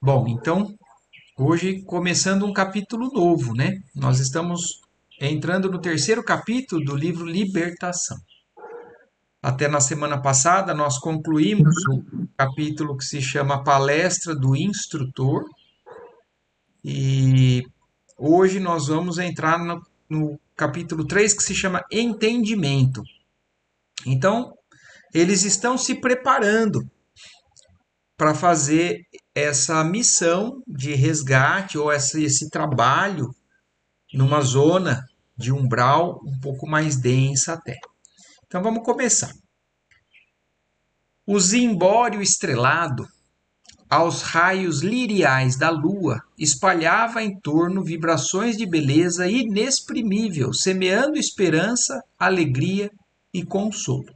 Bom, então, hoje começando um capítulo novo, né? Nós estamos entrando no terceiro capítulo do livro Libertação. Até na semana passada nós concluímos o capítulo que se chama Palestra do Instrutor e hoje nós vamos entrar no capítulo 3 que se chama Entendimento. Então, eles estão se preparando para fazer essa missão de resgate ou esse trabalho numa zona de umbral um pouco mais densa até. Então vamos começar. O zimbório estrelado, aos raios liriais da lua, espalhava em torno vibrações de beleza inexprimível, semeando esperança, alegria e consolo.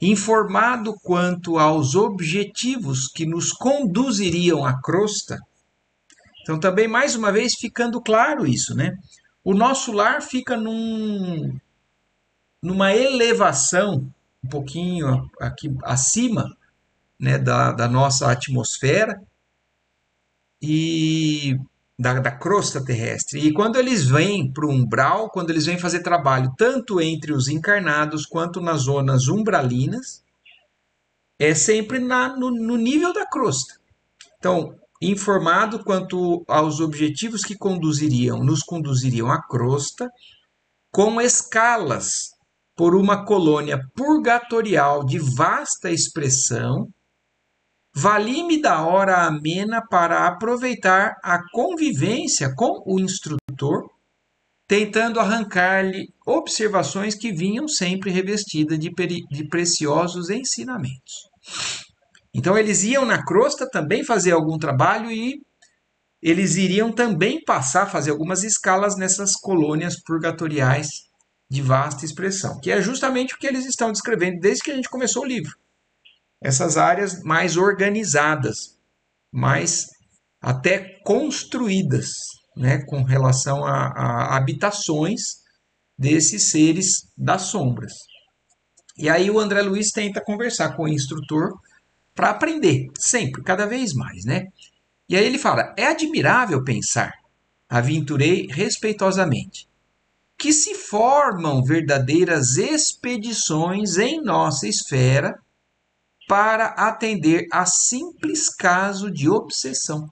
Informado quanto aos objetivos que nos conduziriam à crosta, então também mais uma vez ficando claro isso, né? O nosso lar fica numa elevação um pouquinho aqui acima, né, da nossa atmosfera e da crosta terrestre. E quando eles vêm para o umbral, quando eles vêm fazer trabalho tanto entre os encarnados quanto nas zonas umbralinas, é sempre no nível da crosta. Então, informado quanto aos objetivos que nos conduziriam à crosta, com escalas por uma colônia purgatorial de vasta expressão, vali-me da hora amena para aproveitar a convivência com o instrutor, tentando arrancar-lhe observações que vinham sempre revestidas de preciosos ensinamentos. Então eles iam na crosta também fazer algum trabalho e eles iriam também passar a fazer algumas escalas nessas colônias purgatoriais de vasta expressão, que é justamente o que eles estão descrevendo desde que a gente começou o livro. Essas áreas mais organizadas, mais até construídas, né, com relação a habitações desses seres das sombras. E aí o André Luiz tenta conversar com o instrutor para aprender, sempre, cada vez mais, né? E aí ele fala: é admirável pensar, aventurei respeitosamente, que se formam verdadeiras expedições em nossa esfera para atender a simples caso de obsessão.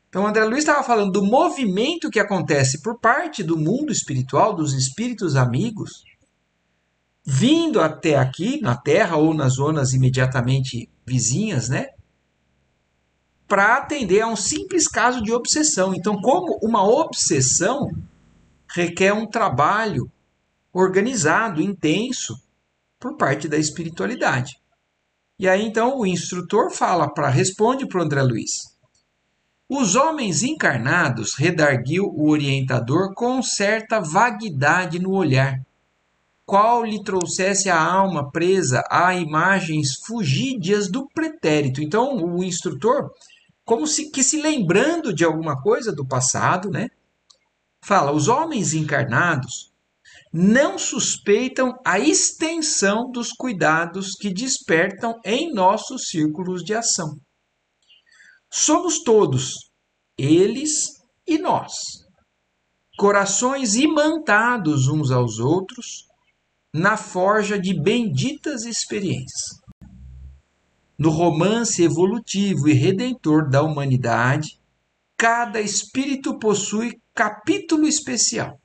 Então, o André Luiz estava falando do movimento que acontece por parte do mundo espiritual, dos espíritos amigos, vindo até aqui, na Terra ou nas zonas imediatamente vizinhas, né? Para atender a um simples caso de obsessão. Então, como uma obsessão requer um trabalho organizado, intenso, por parte da espiritualidade. E aí, então, o instrutor responde para o André Luiz. Os homens encarnados, redarguiu o orientador com certa vaguidade no olhar, qual lhe trouxesse a alma presa a imagens fugídias do pretérito. Então, o instrutor, como se lembrando de alguma coisa do passado, né? Fala, os homens encarnados não suspeitam a extensão dos cuidados que despertam em nossos círculos de ação. Somos todos, eles e nós, corações imantados uns aos outros na forja de benditas experiências. No romance evolutivo e redentor da humanidade, cada espírito possui capítulo especial,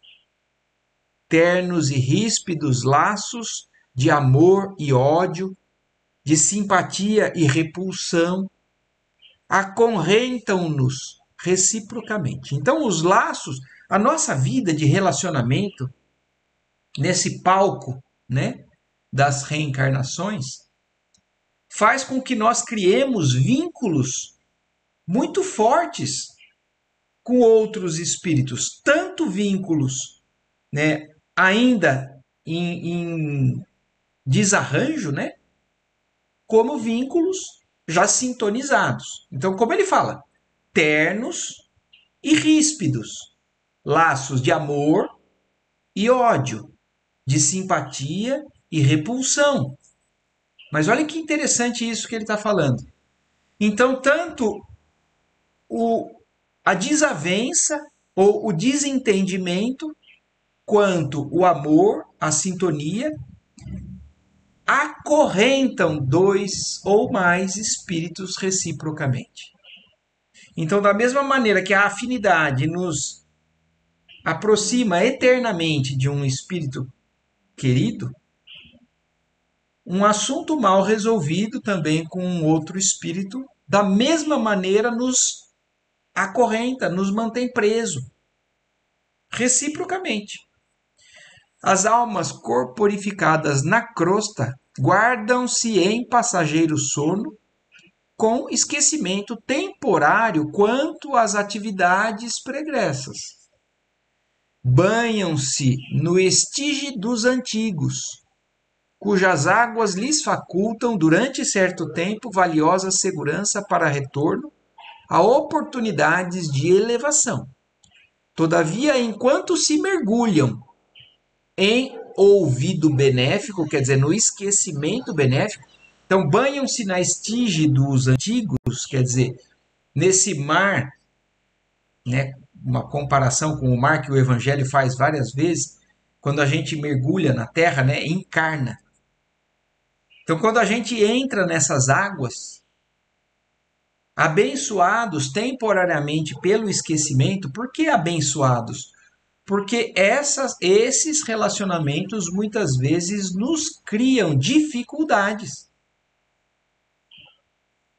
ternos e ríspidos laços de amor e ódio, de simpatia e repulsão, acorrentam-nos reciprocamente. Então, os laços, a nossa vida de relacionamento, nesse palco, né, das reencarnações, faz com que nós criemos vínculos muito fortes com outros espíritos, tanto vínculos, né, ainda em desarranjo, né, como vínculos já sintonizados. Então, como ele fala, ternos e ríspidos, laços de amor e ódio, de simpatia e repulsão. Mas olha que interessante isso que ele está falando. Então, tanto o, a desavença ou o desentendimento quanto o amor, a sintonia, acorrentam dois ou mais espíritos reciprocamente. Então, da mesma maneira que a afinidade nos aproxima eternamente de um espírito querido, um assunto mal resolvido também com um outro espírito, da mesma maneira nos acorrenta, nos mantém preso, reciprocamente. As almas corporificadas na crosta guardam-se em passageiro sono, com esquecimento temporário quanto às atividades pregressas. Banham-se no estige dos antigos, cujas águas lhes facultam, durante certo tempo, valiosa segurança para retorno a oportunidades de elevação. Todavia, enquanto se mergulham em ouvido benéfico, quer dizer, no esquecimento benéfico, então banham-se na estige dos antigos, quer dizer, nesse mar, né, uma comparação com o mar que o Evangelho faz várias vezes, quando a gente mergulha na terra, né, encarna. Então, quando a gente entra nessas águas, abençoados temporariamente pelo esquecimento, por que abençoados? Porque esses relacionamentos muitas vezes nos criam dificuldades.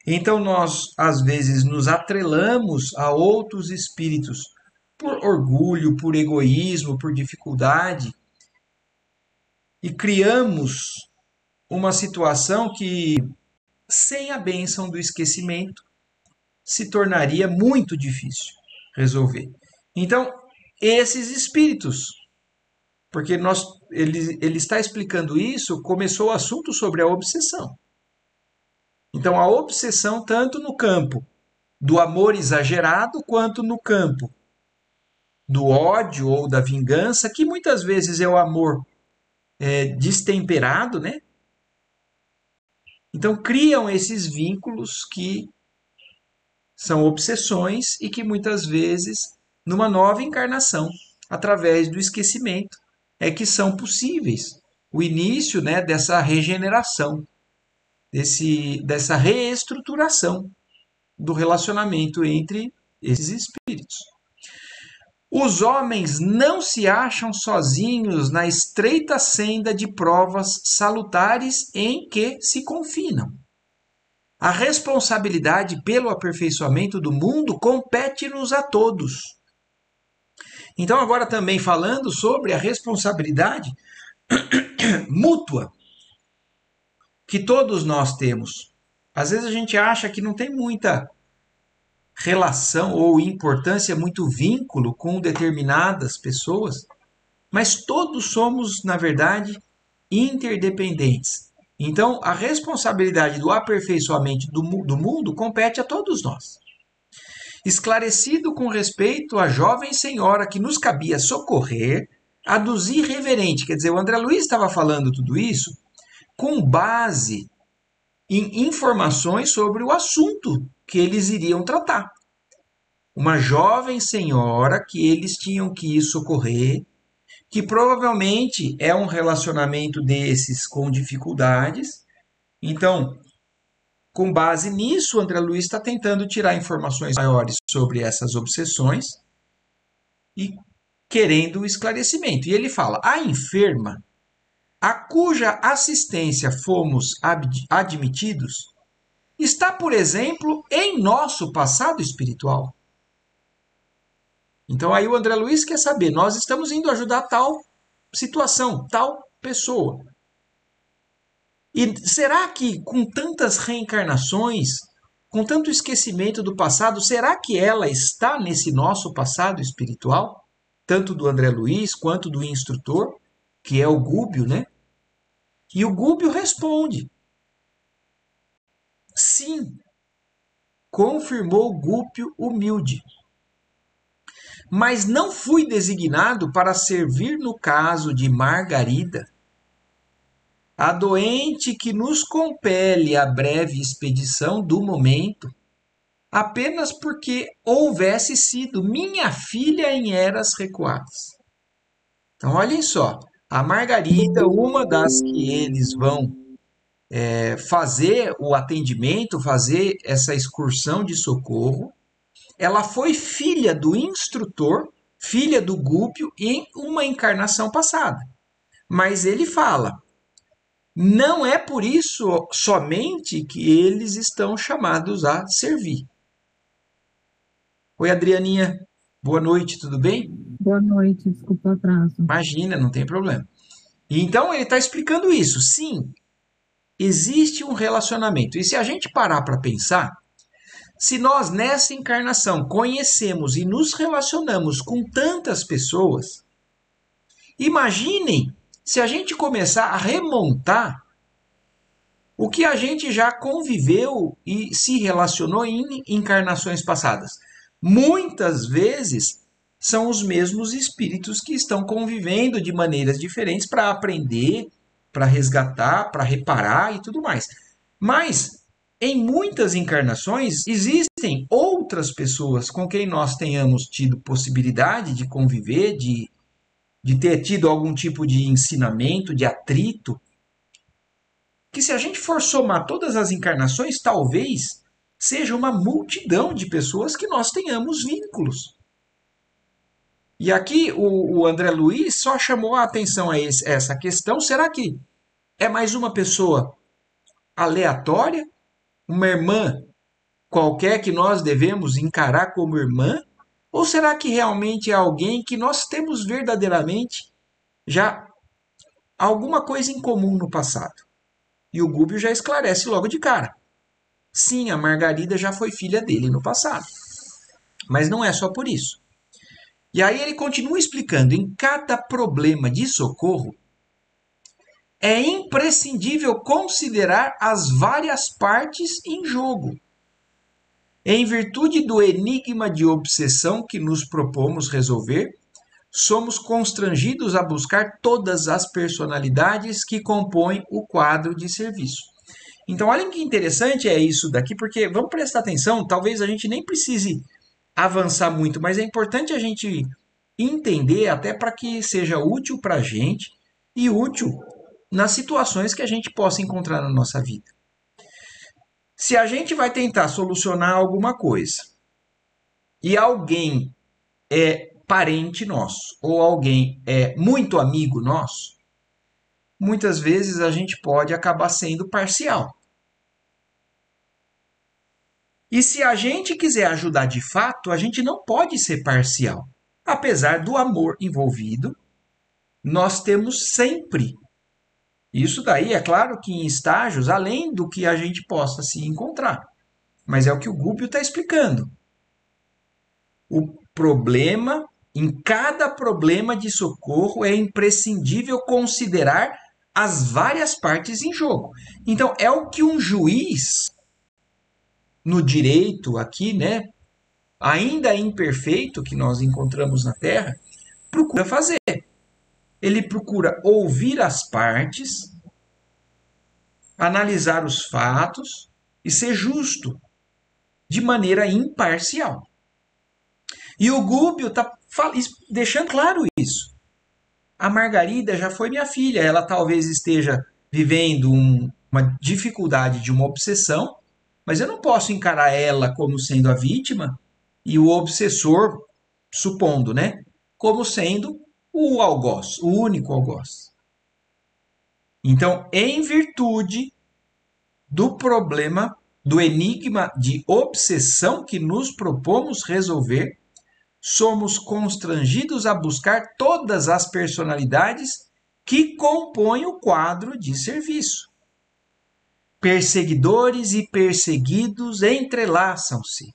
Então nós, às vezes, nos atrelamos a outros espíritos por orgulho, por egoísmo, por dificuldade, e criamos uma situação que, sem a bênção do esquecimento, se tornaria muito difícil resolver. Então, esses espíritos, porque ele está explicando isso, começou o assunto sobre a obsessão. Então, a obsessão, tanto no campo do amor exagerado, quanto no campo do ódio ou da vingança, que muitas vezes é o amor destemperado, né? Então, criam esses vínculos que são obsessões e que muitas vezes, numa nova encarnação, através do esquecimento, é que são possíveis o início, né, dessa regeneração, dessa reestruturação do relacionamento entre esses espíritos. Os homens não se acham sozinhos na estreita senda de provas salutares em que se confinam. A responsabilidade pelo aperfeiçoamento do mundo compete-nos a todos. Então, agora também falando sobre a responsabilidade mútua que todos nós temos. Às vezes a gente acha que não tem muita relação ou importância, muito vínculo com determinadas pessoas, mas todos somos, na verdade, interdependentes. Então, a responsabilidade do aperfeiçoamento do mundo compete a todos nós. Esclarecido com respeito à jovem senhora que nos cabia socorrer, a dos irreverentes, quer dizer, o André Luiz estava falando tudo isso com base em informações sobre o assunto que eles iriam tratar. Uma jovem senhora que eles tinham que ir socorrer, que provavelmente é um relacionamento desses com dificuldades. Então, com base nisso, o André Luiz está tentando tirar informações maiores sobre essas obsessões e querendo o esclarecimento. E ele fala: a enferma, a cuja assistência fomos admitidos, está, por exemplo, em nosso passado espiritual. Então aí o André Luiz quer saber, nós estamos indo ajudar tal situação, tal pessoa. E será que com tantas reencarnações, com tanto esquecimento do passado, será que ela está nesse nosso passado espiritual? Tanto do André Luiz quanto do instrutor, que é o Gúbio, né? E o Gúbio responde: sim, confirmou Gúbio humilde. Mas não fui designado para servir no caso de Margarida, a doente que nos compele a breve expedição do momento, apenas porque houvesse sido minha filha em eras recuadas. Então, olhem só, a Margarida, uma das que eles vão fazer o atendimento, fazer essa excursão de socorro, ela foi filha do instrutor, filha do Gúpio, em uma encarnação passada. Mas ele fala, não é por isso somente que eles estão chamados a servir. Oi, Adrianinha. Boa noite, tudo bem? Boa noite, desculpa o atraso. Imagina, não tem problema. E então ele está explicando isso. Sim, existe um relacionamento. E se a gente parar para pensar, se nós nessa encarnação conhecemos e nos relacionamos com tantas pessoas, imaginem se a gente começar a remontar o que a gente já conviveu e se relacionou em encarnações passadas. Muitas vezes são os mesmos espíritos que estão convivendo de maneiras diferentes para aprender, para resgatar, para reparar e tudo mais. Mas em muitas encarnações existem outras pessoas com quem nós tenhamos tido possibilidade de conviver, de ter tido algum tipo de ensinamento, de atrito, que se a gente for somar todas as encarnações, talvez seja uma multidão de pessoas que nós tenhamos vínculos. E aqui o André Luiz só chamou a atenção a essa questão. Será que é mais uma pessoa aleatória? Uma irmã qualquer que nós devemos encarar como irmã? Ou será que realmente é alguém que nós temos verdadeiramente já alguma coisa em comum no passado? E o Gúbio já esclarece logo de cara. Sim, a Margarida já foi filha dele no passado. Mas não é só por isso. E aí ele continua explicando: em cada problema de socorro, é imprescindível considerar as várias partes em jogo. Em virtude do enigma de obsessão que nos propomos resolver, somos constrangidos a buscar todas as personalidades que compõem o quadro de serviço. Então, olhem que interessante é isso daqui, porque vamos prestar atenção, talvez a gente nem precise avançar muito, mas é importante a gente entender até para que seja útil para a gente e útil nas situações que a gente possa encontrar na nossa vida. Se a gente vai tentar solucionar alguma coisa e alguém é parente nosso ou alguém é muito amigo nosso, muitas vezes a gente pode acabar sendo parcial. E se a gente quiser ajudar de fato, a gente não pode ser parcial. Apesar do amor envolvido, nós temos sempre. Isso daí é claro que em estágios além do que a gente possa se encontrar. Mas é o que o Gúbio está explicando. O problema, em cada problema de socorro, é imprescindível considerar as várias partes em jogo. Então, é o que um juiz no direito aqui, né, ainda imperfeito que nós encontramos na Terra, procura fazer. Ele procura ouvir as partes, analisar os fatos e ser justo, de maneira imparcial. E o Gúbio está deixando claro isso. A Margarida já foi minha filha, ela talvez esteja vivendo uma dificuldade de uma obsessão, mas eu não posso encarar ela como sendo a vítima e o obsessor, supondo, né, como sendo o algoz, o único algoz. Então, em virtude do problema, do enigma de obsessão que nos propomos resolver, somos constrangidos a buscar todas as personalidades que compõem o quadro de serviço. Perseguidores e perseguidos entrelaçam-se.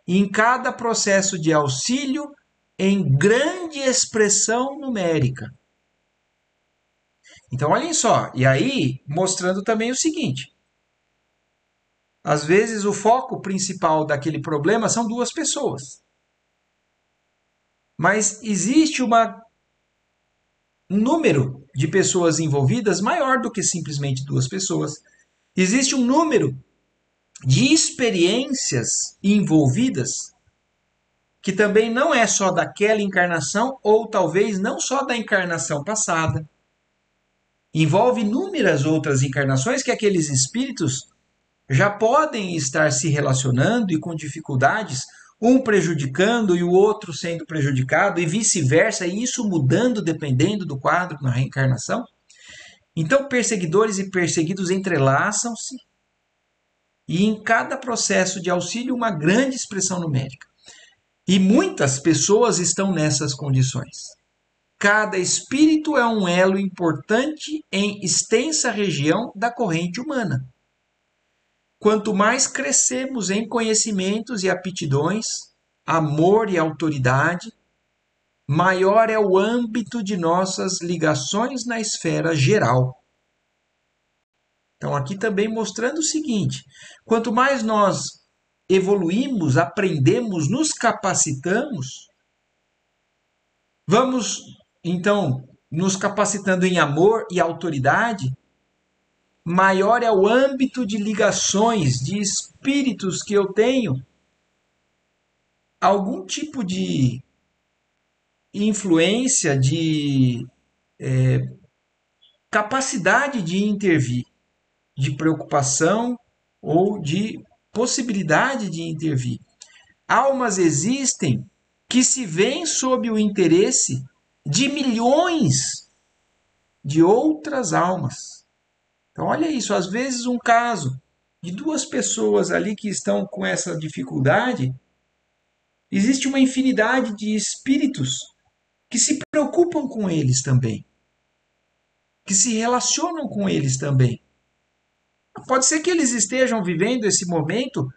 Em cada processo de auxílio, em grande expressão numérica. Então, olhem só, e aí mostrando também o seguinte: às vezes o foco principal daquele problema são duas pessoas. Mas existe um número de pessoas envolvidas maior do que simplesmente duas pessoas. Existe um número de experiências envolvidas, que também não é só daquela encarnação, ou talvez não só da encarnação passada. Envolve inúmeras outras encarnações que aqueles espíritos já podem estar se relacionando e com dificuldades, um prejudicando e o outro sendo prejudicado, e vice-versa, e isso mudando dependendo do quadro na reencarnação. Então, perseguidores e perseguidos entrelaçam-se, e em cada processo de auxílio, uma grande expressão numérica. E muitas pessoas estão nessas condições. Cada espírito é um elo importante em extensa região da corrente humana. Quanto mais crescemos em conhecimentos e aptidões, amor e autoridade, maior é o âmbito de nossas ligações na esfera geral. Então, aqui também mostrando o seguinte: quanto mais nós evoluímos, aprendemos, nos capacitamos, vamos então nos capacitando em amor e autoridade, maior é o âmbito de ligações, de espíritos que eu tenho, algum tipo de influência, de capacidade de intervir, de preocupação ou de possibilidade de intervir. Almas existem que se veem sob o interesse de milhões de outras almas. Então, olha isso, às vezes um caso de duas pessoas ali que estão com essa dificuldade, existe uma infinidade de espíritos que se preocupam com eles também, que se relacionam com eles também. Pode ser que eles estejam vivendo esse momento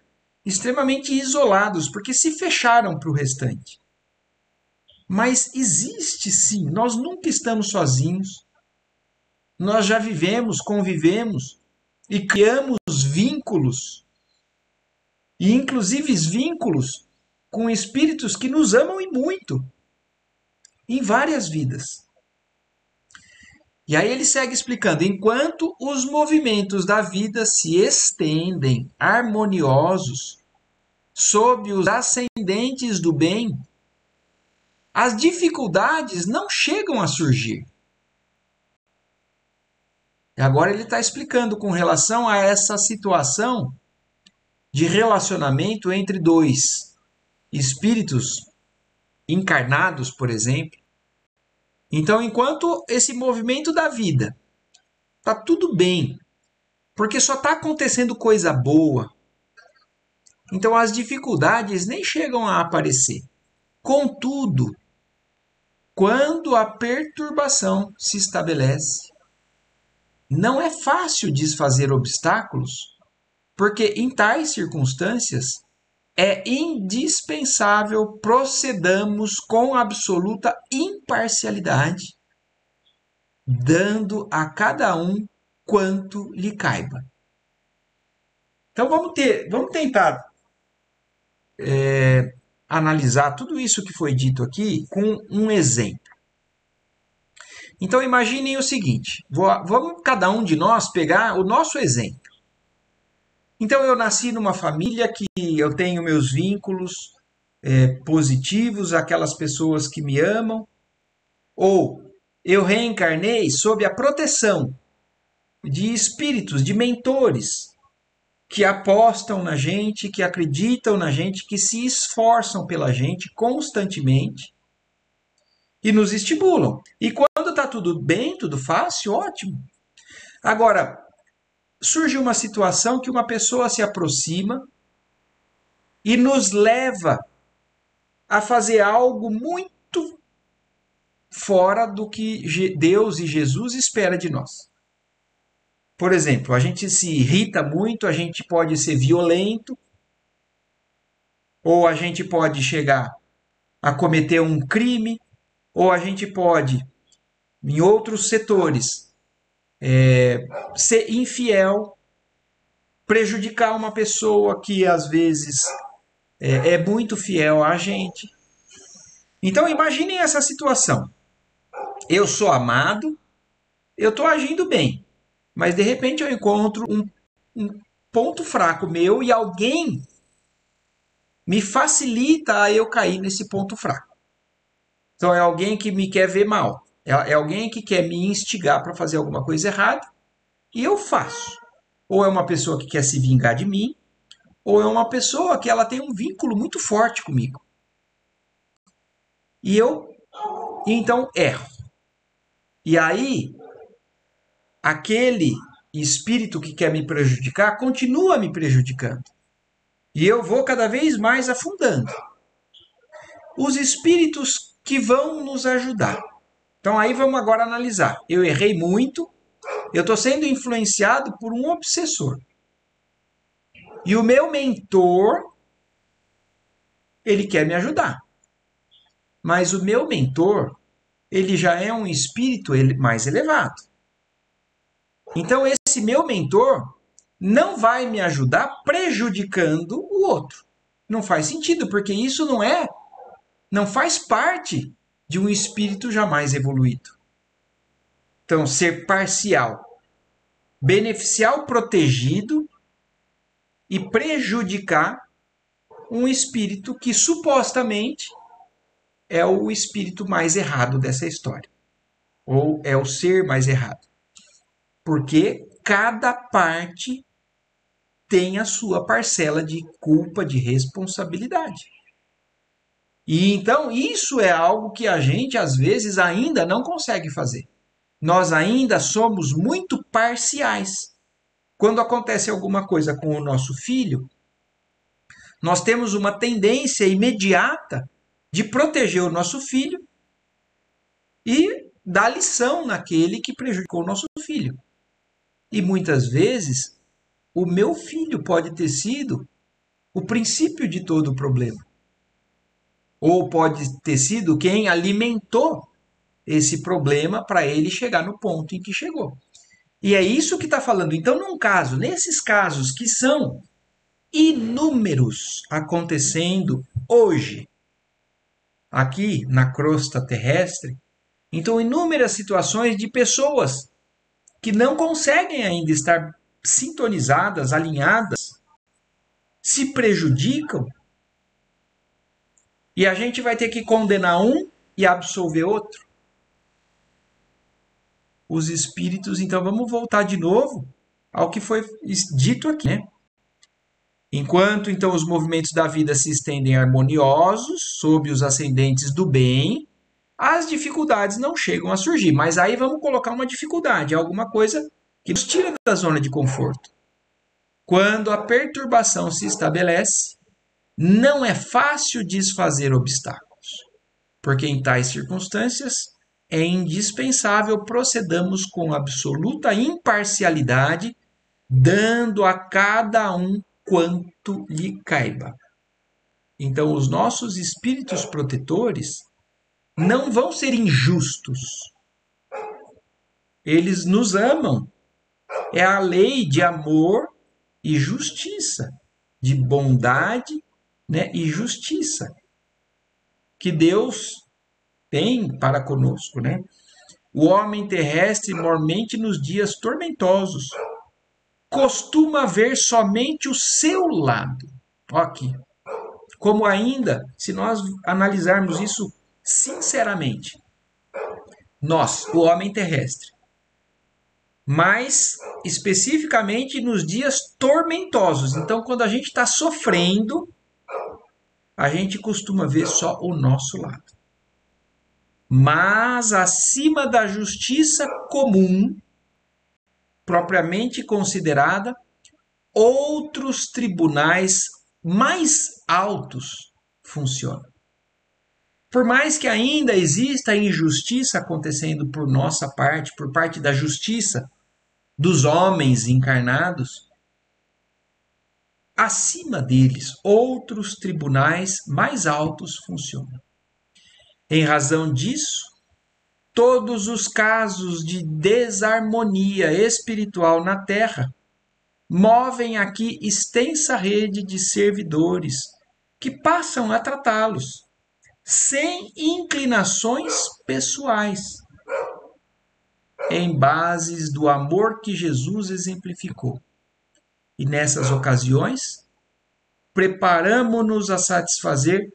extremamente isolados, porque se fecharam para o restante. Mas existe sim, nós nunca estamos sozinhos. Nós já vivemos, convivemos e criamos vínculos, e inclusive vínculos com espíritos que nos amam e muito, em várias vidas. E aí ele segue explicando: enquanto os movimentos da vida se estendem harmoniosos sob os ascendentes do bem, as dificuldades não chegam a surgir. E agora ele está explicando com relação a essa situação de relacionamento entre dois espíritos encarnados, por exemplo. Então, enquanto esse movimento da vida está tudo bem, porque só está acontecendo coisa boa, então as dificuldades nem chegam a aparecer. Contudo, quando a perturbação se estabelece, não é fácil desfazer obstáculos, porque em tais circunstâncias é indispensável procedamos com absoluta imparcialidade, dando a cada um quanto lhe caiba. Então vamos tentar analisar tudo isso que foi dito aqui com um exemplo. Então imaginem o seguinte: vamos cada um de nós pegar o nosso exemplo. Então eu nasci numa família que eu tenho meus vínculos positivos, aquelas pessoas que me amam, ou eu reencarnei sob a proteção de espíritos, de mentores, que apostam na gente, que acreditam na gente, que se esforçam pela gente constantemente e nos estimulam. E quando está tudo bem, tudo fácil, ótimo. Agora, surge uma situação que uma pessoa se aproxima e nos leva a fazer algo muito fora do que Deus e Jesus espera de nós. Por exemplo, a gente se irrita muito, a gente pode ser violento, ou a gente pode chegar a cometer um crime, ou a gente pode, em outros setores, ser infiel, prejudicar uma pessoa que às vezes é muito fiel a gente. Então imaginem essa situação. Eu sou amado, eu estou agindo bem, mas de repente eu encontro um ponto fraco meu e alguém me facilita a eu cair nesse ponto fraco. Então é alguém que me quer ver mal, é alguém que quer me instigar para fazer alguma coisa errada e eu faço. Ou é uma pessoa que quer se vingar de mim, ou é uma pessoa que ela tem um vínculo muito forte comigo. E eu então erro. E aí aquele espírito que quer me prejudicar continua me prejudicando. E eu vou cada vez mais afundando. Os espíritos que vão nos ajudar. Então aí vamos agora analisar. Eu errei muito, eu estou sendo influenciado por um obsessor. E o meu mentor, ele quer me ajudar. Mas o meu mentor, ele já é um espírito mais elevado. Então esse meu mentor não vai me ajudar prejudicando o outro. Não faz sentido, porque isso não faz parte de um espírito jamais evoluído. Então, ser parcial, beneficiar o protegido e prejudicar um espírito que supostamente é o espírito mais errado dessa história, ou é o ser mais errado. Porque cada parte tem a sua parcela de culpa, de responsabilidade. E então isso é algo que a gente às vezes ainda não consegue fazer. Nós ainda somos muito parciais. Quando acontece alguma coisa com o nosso filho, nós temos uma tendência imediata de proteger o nosso filho e dar lição naquele que prejudicou o nosso filho. E muitas vezes, o meu filho pode ter sido o princípio de todo o problema. Ou pode ter sido quem alimentou esse problema para ele chegar no ponto em que chegou. E é isso que está falando. Então, nesses casos que são inúmeros acontecendo hoje, aqui na crosta terrestre, então inúmeras situações de pessoas que não conseguem ainda estar sintonizadas, alinhadas, se prejudicam, e a gente vai ter que condenar um e absolver outro. Os espíritos, então vamos voltar de novo ao que foi dito aqui, né? Enquanto então os movimentos da vida se estendem harmoniosos sob os ascendentes do bem, as dificuldades não chegam a surgir. Mas aí vamos colocar uma dificuldade, alguma coisa que nos tira da zona de conforto. Quando a perturbação se estabelece, não é fácil desfazer obstáculos, porque em tais circunstâncias é indispensável procedamos com absoluta imparcialidade, dando a cada um quanto lhe caiba. Então, os nossos espíritos protetores não vão ser injustos. Eles nos amam. É a lei de amor e justiça, de bondade, né, e justiça que Deus tem para conosco, né? O homem terrestre, mormente nos dias tormentosos, costuma ver somente o seu lado. Aqui. Como ainda, se nós analisarmos isso sinceramente, nós, o homem terrestre, mas especificamente nos dias tormentosos. Então, quando a gente está sofrendo, a gente costuma ver só o nosso lado. Mas acima da justiça comum, propriamente considerada, outros tribunais mais altos funcionam. Por mais que ainda exista injustiça acontecendo por nossa parte, por parte da justiça dos homens encarnados, acima deles, outros tribunais mais altos funcionam. Em razão disso, todos os casos de desarmonia espiritual na Terra movem aqui extensa rede de servidores que passam a tratá-los sem inclinações pessoais, em bases do amor que Jesus exemplificou. E nessas ocasiões, preparamo-nos a satisfazer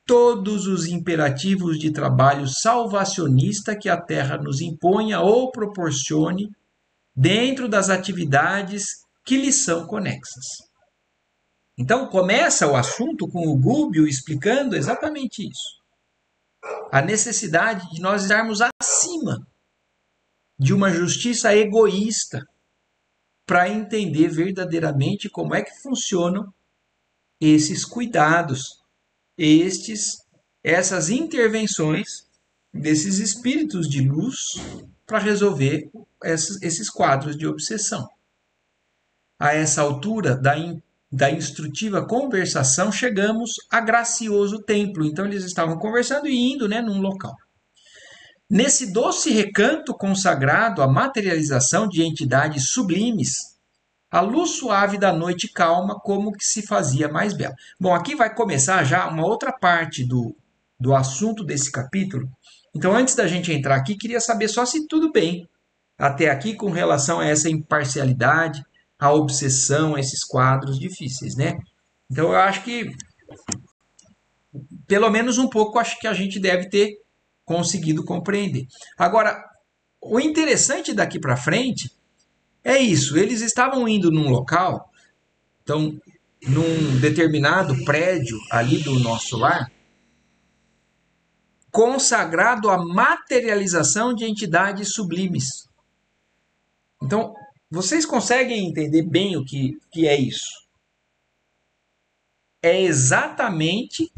todos os imperativos de trabalho salvacionista que a Terra nos imponha ou proporcione dentro das atividades que lhe são conexas. Então, começa o assunto com o Gúbio explicando exatamente isso. A necessidade de nós estarmos acima de uma justiça egoísta para entender verdadeiramente como é que funcionam esses cuidados, essas intervenções desses espíritos de luz para resolver esses quadros de obsessão. A essa altura da instrutiva conversação, chegamos a gracioso templo. Então, eles estavam conversando e indo, né, num local. Nesse doce recanto consagrado à materialização de entidades sublimes, a luz suave da noite calma como que se fazia mais bela. Bom, aqui vai começar já uma outra parte do assunto desse capítulo. Então, antes da gente entrar aqui, queria saber só se tudo bem até aqui com relação a essa imparcialidade, a obsessão, a esses quadros difíceis, né? Então, eu acho que, pelo menos um pouco, acho que a gente deve ter conseguido compreender. Agora, o interessante daqui para frente é isso. Eles estavam indo num local, então, num determinado prédio ali do nosso lar, consagrado à materialização de entidades sublimes. Então, vocês conseguem entender bem o que é isso? É exatamente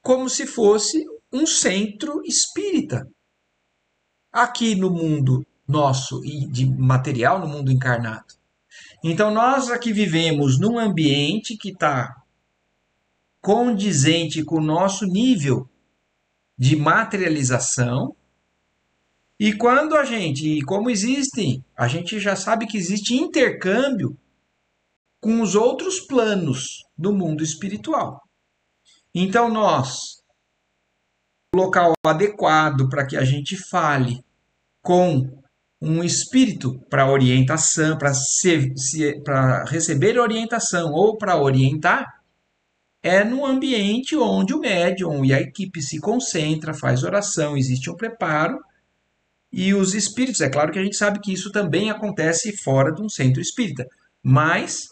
como se fosse um centro espírita. Aqui no mundo nosso e de material, no mundo encarnado. Então, nós aqui vivemos num ambiente que está condizente com o nosso nível de materialização. E quando e como existe, a gente já sabe que existe intercâmbio com os outros planos do mundo espiritual. Então, o local adequado para que a gente fale com um espírito para orientação, para receber orientação ou para orientar, é no ambiente onde o médium e a equipe se concentra, faz oração, existe um preparo, e os espíritos, é claro que a gente sabe que isso também acontece fora de um centro espírita, mas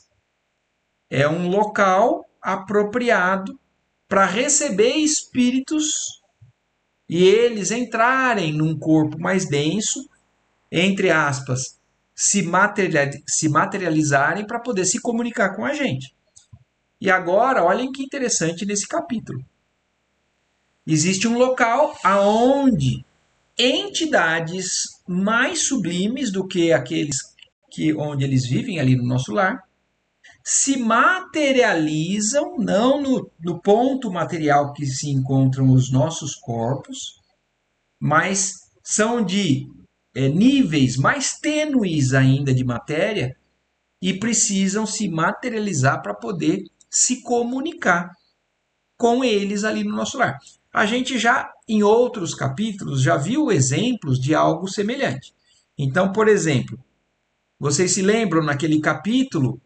é um local apropriado para receber espíritos e eles entrarem num corpo mais denso, entre aspas, se materializarem para poder se comunicar com a gente. E agora, olhem que interessante nesse capítulo. Existe um local aonde entidades mais sublimes do que aqueles onde eles vivem ali no nosso lar se materializam, não no ponto material que se encontram os nossos corpos, mas são de níveis mais tênues ainda de matéria e precisam se materializar para poder se comunicar com eles ali no nosso lar. A gente já, em outros capítulos, já viu exemplos de algo semelhante. Então, por exemplo, vocês se lembram naquele capítulo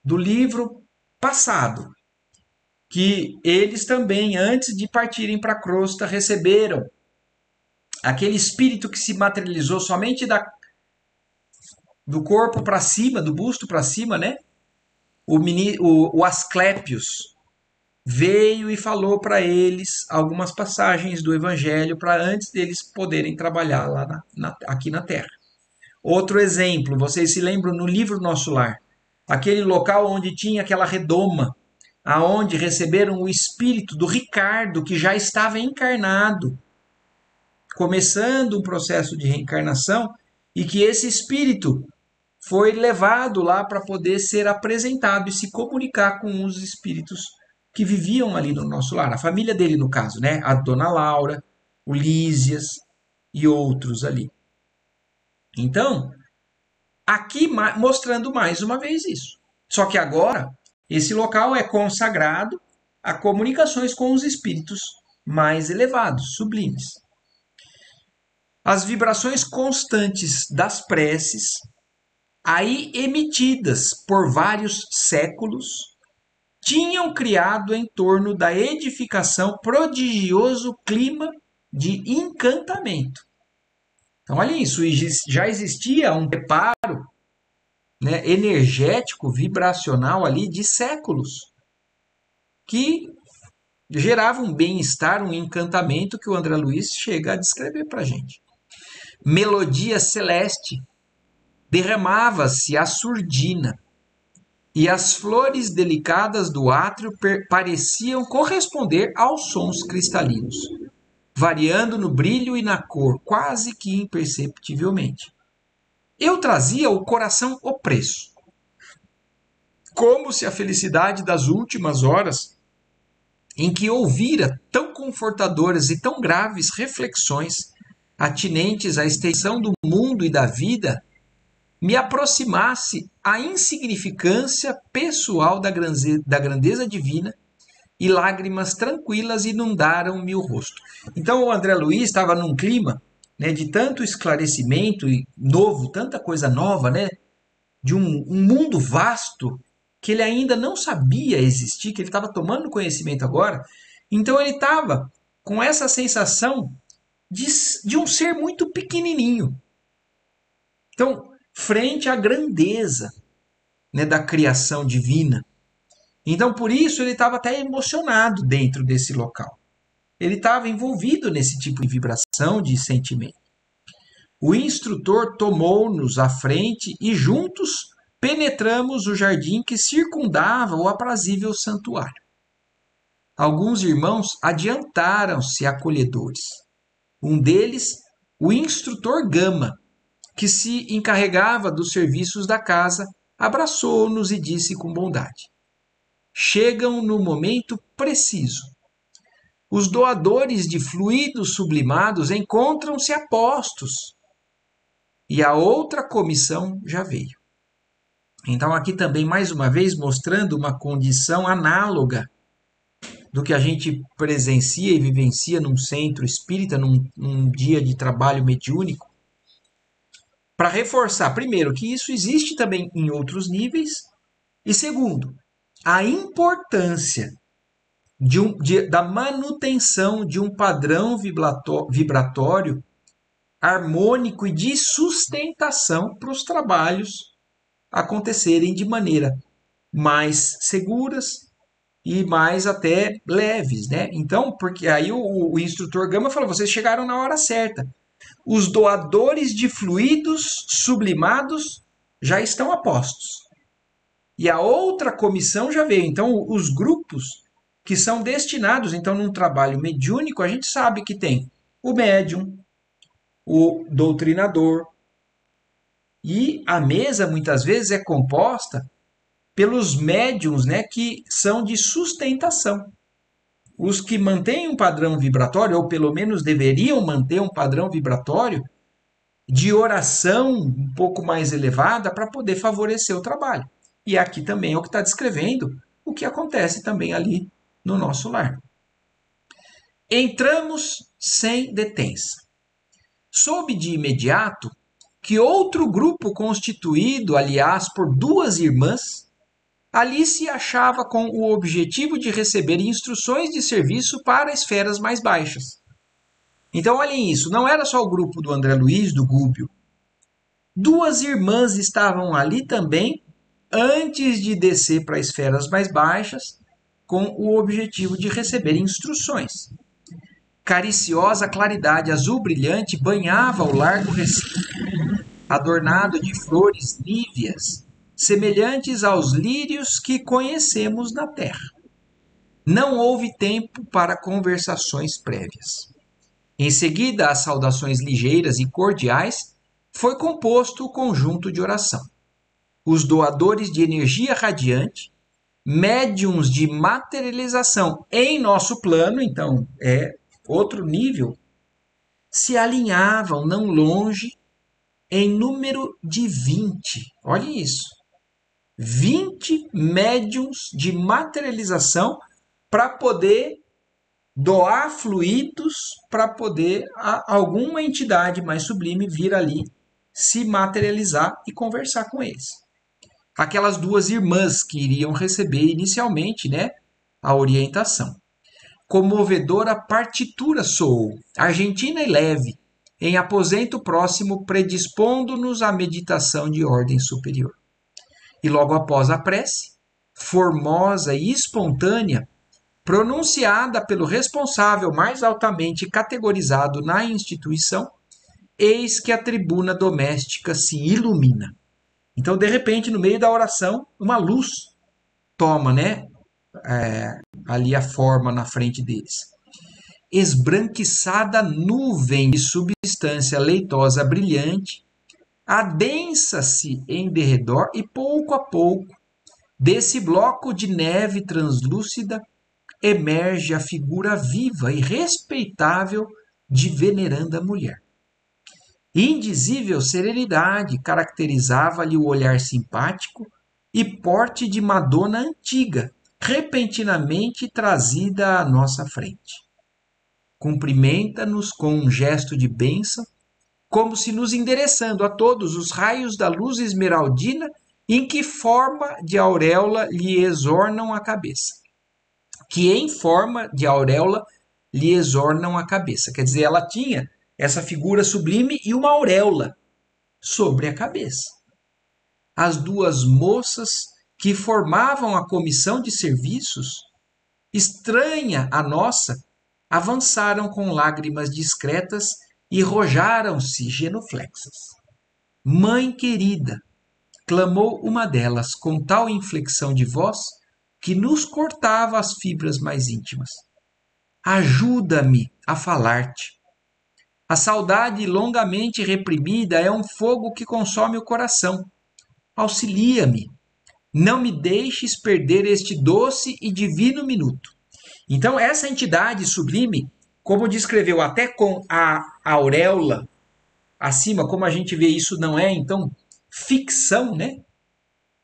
do livro passado, que eles também, antes de partirem para a crosta, receberam aquele espírito que se materializou somente do corpo para cima, do busto para cima, né? O Asclépios veio e falou para eles algumas passagens do Evangelho para antes deles poderem trabalhar lá aqui na Terra. Outro exemplo, vocês se lembram no livro Nosso Lar, aquele local onde tinha aquela redoma, aonde receberam o espírito do Ricardo, que já estava encarnado, começando um processo de reencarnação, e que esse espírito foi levado lá para poder ser apresentado e se comunicar com os espíritos que viviam ali no nosso lar, a família dele no caso, né? A dona Laura, o Lísias e outros ali. Então, aqui mostrando mais uma vez isso. Só que agora, esse local é consagrado a comunicações com os espíritos mais elevados, sublimes. As vibrações constantes das preces aí emitidas por vários séculos, tinham criado em torno da edificação prodigioso clima de encantamento. Então, olha isso, já existia um preparo, né, energético, vibracional ali de séculos, que gerava um bem-estar, um encantamento que o André Luiz chega a descrever para a gente. Melodia celeste, derramava-se a surdina, e as flores delicadas do átrio pareciam corresponder aos sons cristalinos, variando no brilho e na cor, quase que imperceptivelmente. Eu trazia o coração opresso, como se a felicidade das últimas horas, em que ouvira tão confortadoras e tão graves reflexões atinentes à extensão do mundo e da vida, me aproximasse à insignificância pessoal da grandeza divina, e lágrimas tranquilas inundaram-me o rosto. Então o André Luiz estava num clima, né, de tanto esclarecimento e novo, tanta coisa nova, né, de um mundo vasto que ele ainda não sabia existir, que ele estava tomando conhecimento agora. Então ele estava com essa sensação de, de um ser muito pequenininho. Então, frente à grandeza, né, da criação divina. Então, por isso, ele estava até emocionado dentro desse local. Ele estava envolvido nesse tipo de vibração, de sentimento. O instrutor tomou-nos à frente e juntos penetramos o jardim que circundava o aprazível santuário. Alguns irmãos adiantaram-se acolhedores. Um deles, o instrutor Gama, que se encarregava dos serviços da casa, abraçou-nos e disse com bondade: chegam no momento preciso. Os doadores de fluidos sublimados encontram-se a postos e a outra comissão já veio. Então, aqui também, mais uma vez, mostrando uma condição análoga do que a gente presencia e vivencia num centro espírita, num dia de trabalho mediúnico, para reforçar, primeiro, que isso existe também em outros níveis, e segundo, a importância da manutenção de um padrão vibratório harmônico e de sustentação para os trabalhos acontecerem de maneira mais seguras e mais até leves, né? Então, porque aí o instrutor Gama falou, vocês chegaram na hora certa. Os doadores de fluidos sublimados já estão a postos. E a outra comissão já veio. Então, os grupos que são destinados, então, num trabalho mediúnico, a gente sabe que tem o médium, o doutrinador, e a mesa, muitas vezes, é composta pelos médiums, né, que são de sustentação. Os que mantêm um padrão vibratório, ou pelo menos deveriam manter um padrão vibratório, de oração um pouco mais elevada para poder favorecer o trabalho. E aqui também é o que está descrevendo o que acontece também ali no nosso lar. Entramos sem detença. Soube de imediato que outro grupo constituído, aliás, por duas irmãs, ali se achava com o objetivo de receber instruções de serviço para esferas mais baixas. Então, olhem isso, não era só o grupo do André Luiz, do Gúbio. Duas irmãs estavam ali também, antes de descer para esferas mais baixas, com o objetivo de receber instruções. Cariciosa claridade azul brilhante banhava o largo recinto, adornado de flores níveas, semelhantes aos lírios que conhecemos na terra. Não houve tempo para conversações prévias. Em seguida, às saudações ligeiras e cordiais, foi composto o conjunto de oração. Os doadores de energia radiante, médiums de materialização em nosso plano, então é outro nível, se alinhavam não longe em número de 20. Olhem isso. 20 médiums de materialização para poder doar fluidos, para poder alguma entidade mais sublime vir ali se materializar e conversar com eles. Aquelas duas irmãs que iriam receber inicialmente, né, a orientação. Comovedora partitura soou, argentina e leve, em aposento próximo, predispondo-nos à meditação de ordem superior. E logo após a prece, formosa e espontânea, pronunciada pelo responsável mais altamente categorizado na instituição, eis que a tribuna doméstica se ilumina. Então, de repente, no meio da oração, uma luz toma, né, ali a forma na frente deles. Esbranquiçada nuvem de substância leitosa brilhante, adensa-se em derredor e pouco a pouco, desse bloco de neve translúcida, emerge a figura viva e respeitável de veneranda mulher. Indizível serenidade caracterizava-lhe o olhar simpático e porte de Madonna antiga, repentinamente trazida à nossa frente. Cumprimenta-nos com um gesto de bênção, como se nos endereçando a todos os raios da luz esmeraldina em que forma de auréola lhe exornam a cabeça. Que em forma de auréola lhe exornam a cabeça. Quer dizer, ela tinha essa figura sublime e uma auréola sobre a cabeça. As duas moças que formavam a comissão de serviços, estranha a nossa, avançaram com lágrimas discretas e rojaram-se genuflexas. Mãe querida, clamou uma delas com tal inflexão de voz que nos cortava as fibras mais íntimas. Ajuda-me a falar-te. A saudade longamente reprimida é um fogo que consome o coração. Auxilia-me. Não me deixes perder este doce e divino minuto. Então, essa entidade sublime, como descreveu até com a auréola acima, como a gente vê isso não é, então, ficção, né?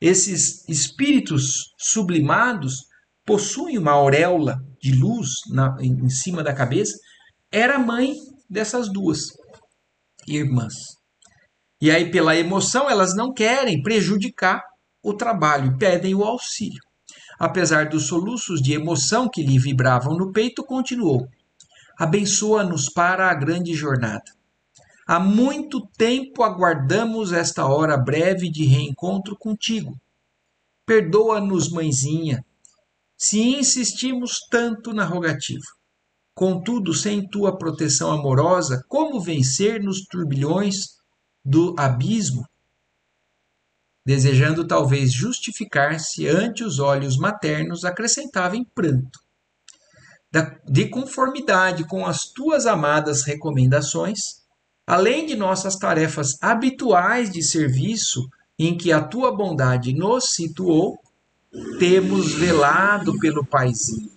Esses espíritos sublimados possuem uma auréola de luz em cima da cabeça, era mãe dessas duas irmãs. E aí, pela emoção, elas não querem prejudicar o trabalho, pedem o auxílio. Apesar dos soluços de emoção que lhe vibravam no peito, continuou: abençoa-nos para a grande jornada. Há muito tempo aguardamos esta hora breve de reencontro contigo. Perdoa-nos, mãezinha, se insistimos tanto na rogativa. Contudo, sem tua proteção amorosa, como vencer nos turbilhões do abismo? Desejando talvez justificar-se ante os olhos maternos, acrescentava em pranto. De conformidade com as tuas amadas recomendações, além de nossas tarefas habituais de serviço em que a tua bondade nos situou, temos velado pelo paizinho,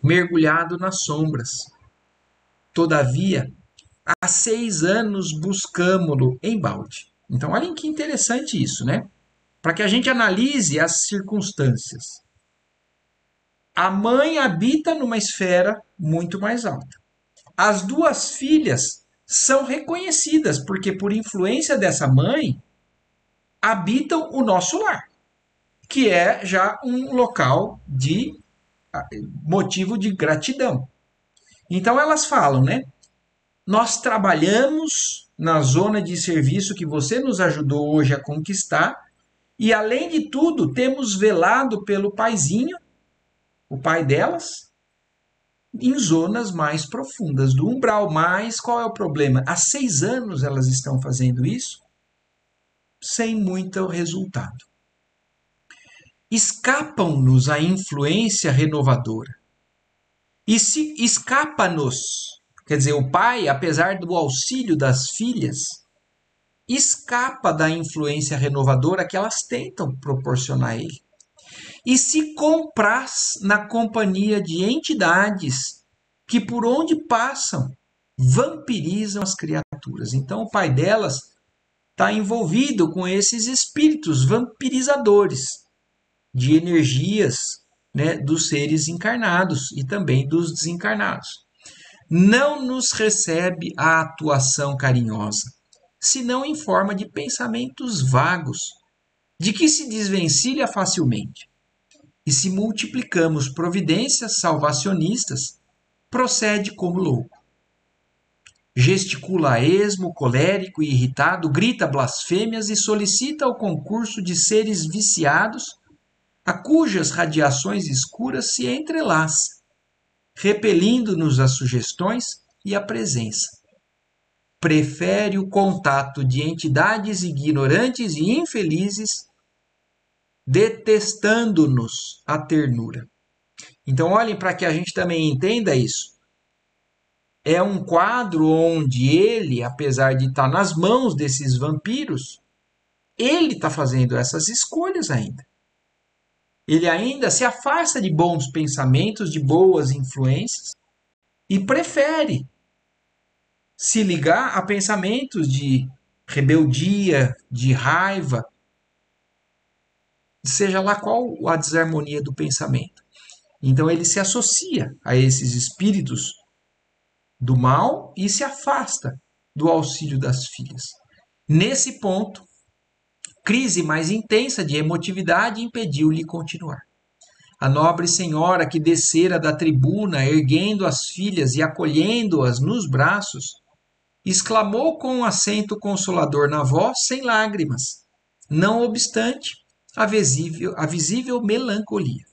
mergulhado nas sombras. Todavia, há 6 anos buscamo-lo embalde. Então, olhem que interessante isso, né? Para que a gente analise as circunstâncias. A mãe habita numa esfera muito mais alta. As duas filhas são reconhecidas, porque por influência dessa mãe, habitam o nosso lar, que é já um local de motivo de gratidão. Então elas falam, né? Nós trabalhamos na zona de serviço que você nos ajudou hoje a conquistar e, além de tudo, temos velado pelo paizinho, o pai delas, em zonas mais profundas do umbral. Mas qual é o problema? Há 6 anos elas estão fazendo isso sem muito resultado. Escapam-nos a influência renovadora. E se escapa-nos, quer dizer, o pai, apesar do auxílio das filhas, escapa da influência renovadora que elas tentam proporcionar a ele. E se compraz na companhia de entidades que, por onde passam, vampirizam as criaturas. Então, o pai delas está envolvido com esses espíritos vampirizadores de energias, né, dos seres encarnados e também dos desencarnados. Não nos recebe a atuação carinhosa. senão em forma de pensamentos vagos, de que se desvencilha facilmente. E se multiplicamos providências salvacionistas, procede como louco. Gesticula a esmo, colérico e irritado, grita blasfêmias e solicita o concurso de seres viciados, a cujas radiações escuras se entrelaça, repelindo-nos as sugestões e a presença. Prefere o contato de entidades ignorantes e infelizes, detestando-nos a ternura. Então, olhem para que a gente também entenda isso. É um quadro onde ele, apesar de estar nas mãos desses vampiros, ele está fazendo essas escolhas ainda. Ele ainda se afasta de bons pensamentos, de boas influências, e prefere se ligar a pensamentos de rebeldia, de raiva, seja lá qual a desarmonia do pensamento. Então ele se associa a esses espíritos do mal e se afasta do auxílio das filhas. Nesse ponto, crise mais intensa de emotividade impediu-lhe continuar. A nobre senhora que descera da tribuna, erguendo as filhas e acolhendo-as nos braços, exclamou com um acento consolador na voz, sem lágrimas, não obstante a visível melancolia.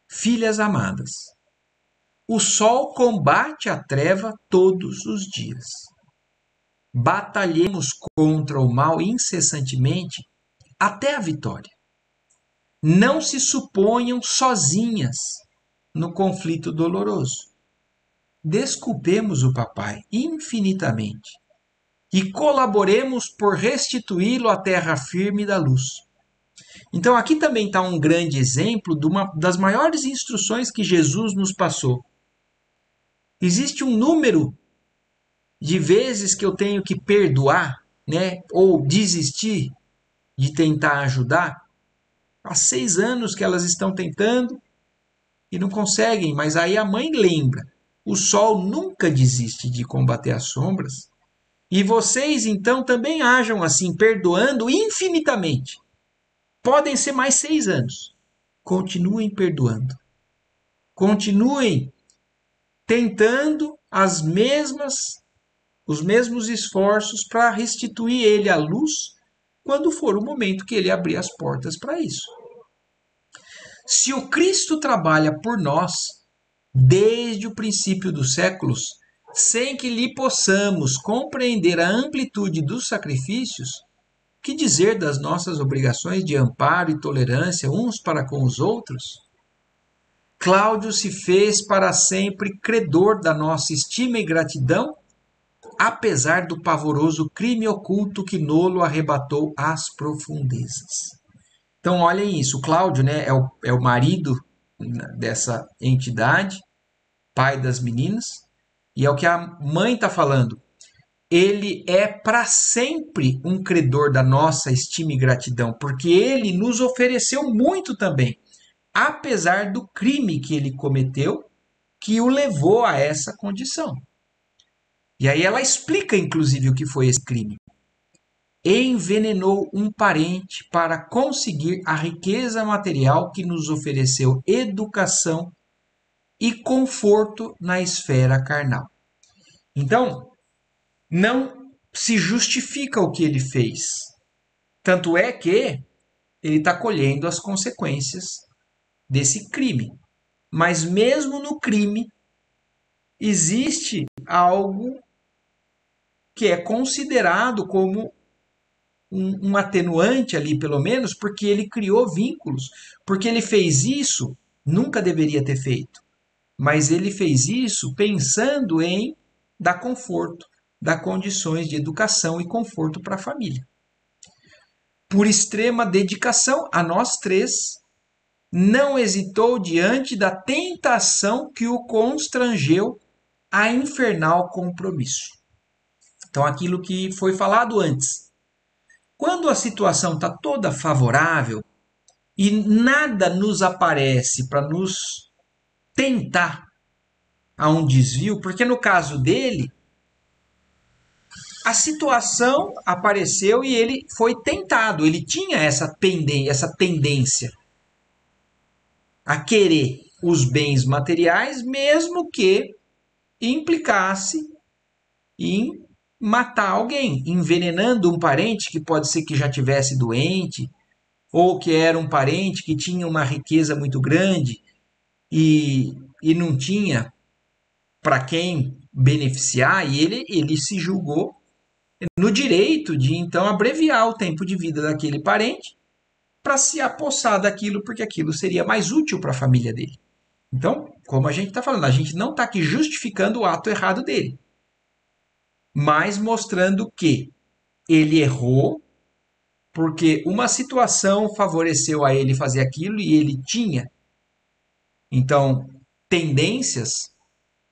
Filhas amadas, o sol combate a treva todos os dias. Batalhemos contra o mal incessantemente até a vitória. Não se suponham sozinhas no conflito doloroso. Desculpemos o papai infinitamente e colaboremos por restituí-lo à terra firme da luz. Então aqui também está um grande exemplo de uma das maiores instruções que Jesus nos passou. Existe um número de vezes que eu tenho que perdoar, né, ou desistir de tentar ajudar. Há 6 anos que elas estão tentando e não conseguem, mas aí a mãe lembra. O sol nunca desiste de combater as sombras. E vocês, então, também ajam assim, perdoando infinitamente. Podem ser mais 6 anos. Continuem perdoando. Continuem tentando os mesmos esforços para restituir ele à luz quando for o momento que ele abrir as portas para isso. Se o Cristo trabalha por nós desde o princípio dos séculos, sem que lhe possamos compreender a amplitude dos sacrifícios, que dizer das nossas obrigações de amparo e tolerância uns para com os outros? Cláudio se fez para sempre credor da nossa estima e gratidão, apesar do pavoroso crime oculto que nolo arrebatou às profundezas. Então, olhem isso. O Cláudio, né, é o marido dessa entidade, pai das meninas, e é o que a mãe está falando. Ele é para sempre um credor da nossa estima e gratidão, porque ele nos ofereceu muito também, apesar do crime que ele cometeu, que o levou a essa condição. E aí ela explica, inclusive, o que foi esse crime. Envenenou um parente para conseguir a riqueza material que nos ofereceu educação e conforto na esfera carnal. Então, não se justifica o que ele fez. Tanto é que ele está colhendo as consequências desse crime. Mas mesmo no crime, existe algo que é considerado como um atenuante ali, pelo menos, porque ele criou vínculos, porque ele fez isso, nunca deveria ter feito, mas ele fez isso pensando em dar conforto, dar condições de educação e conforto para a família. Por extrema dedicação a nós três, não hesitou diante da tentação que o constrangeu a infernal compromisso. Então, aquilo que foi falado antes. Quando a situação está toda favorável e nada nos aparece para nos tentar a um desvio, porque no caso dele, A situação apareceu e ele foi tentado. Ele tinha essa tendência a querer os bens materiais, mesmo que implicasse em matar alguém, envenenando um parente que pode ser que já tivesse doente, ou que era um parente que tinha uma riqueza muito grande e não tinha para quem beneficiar, e ele se julgou no direito de então abreviar o tempo de vida daquele parente para se apossar daquilo, porque aquilo seria mais útil para a família dele. Então, como a gente está falando, a gente não está aqui justificando o ato errado dele, mas mostrando que ele errou porque uma situação favoreceu a ele fazer aquilo e ele tinha, então, tendências,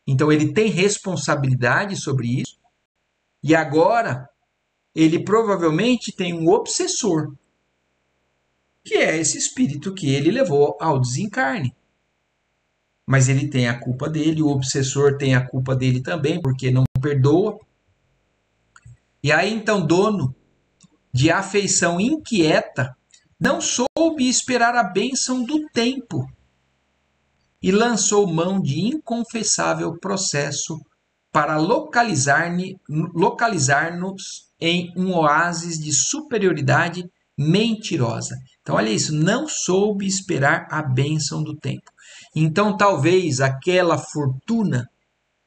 então ele tem responsabilidade sobre isso, e agora ele provavelmente tem um obsessor, que é esse espírito que ele levou ao desencarne. Mas ele tem a culpa dele, o obsessor tem a culpa dele também, porque não perdoa. E aí então, dono de afeição inquieta, não soube esperar a bênção do tempo e lançou mão de inconfessável processo para localizar-nos em um oásis de superioridade mentirosa. Então, olha isso, não soube esperar a bênção do tempo. Então, talvez aquela fortuna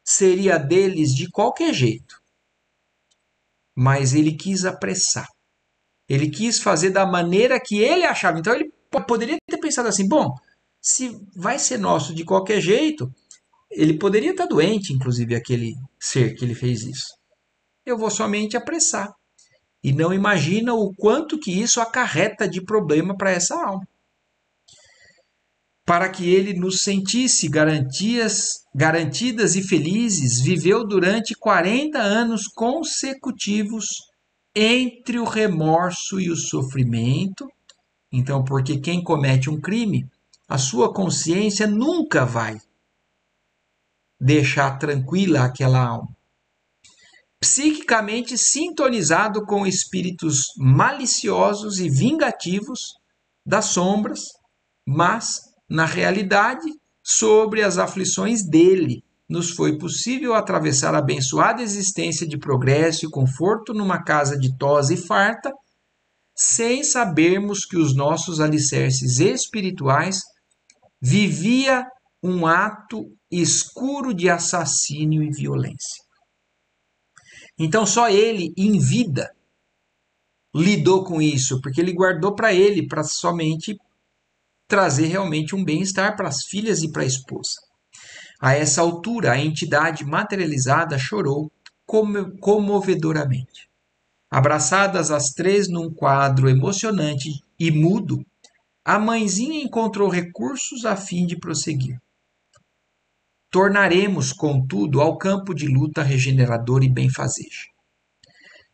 seria deles de qualquer jeito, mas ele quis apressar. Ele quis fazer da maneira que ele achava. Então, ele poderia ter pensado assim: bom, se vai ser nosso de qualquer jeito, ele poderia estar doente, inclusive, aquele ser que ele fez isso. Eu vou somente apressar. E não imagina o quanto que isso acarreta de problema para essa alma. Para que ele nos sentisse garantidas e felizes, viveu durante 40 anos consecutivos entre o remorso e o sofrimento. Então, porque quem comete um crime, a sua consciência nunca vai deixar tranquila aquela alma. Psiquicamente sintonizado com espíritos maliciosos e vingativos das sombras, mas, na realidade, sobre as aflições dele, nos foi possível atravessar a abençoada existência de progresso e conforto numa casa ditosa e farta, sem sabermos que os nossos alicerces espirituais vivia um ato escuro de assassínio e violência. Então só ele, em vida, lidou com isso, porque ele guardou para ele, para somente trazer realmente um bem-estar para as filhas e para a esposa. A essa altura, a entidade materializada chorou comovedoramente. Abraçadas as três num quadro emocionante e mudo, a mãezinha encontrou recursos a fim de prosseguir. Tornaremos, contudo, ao campo de luta regenerador e benfazeja.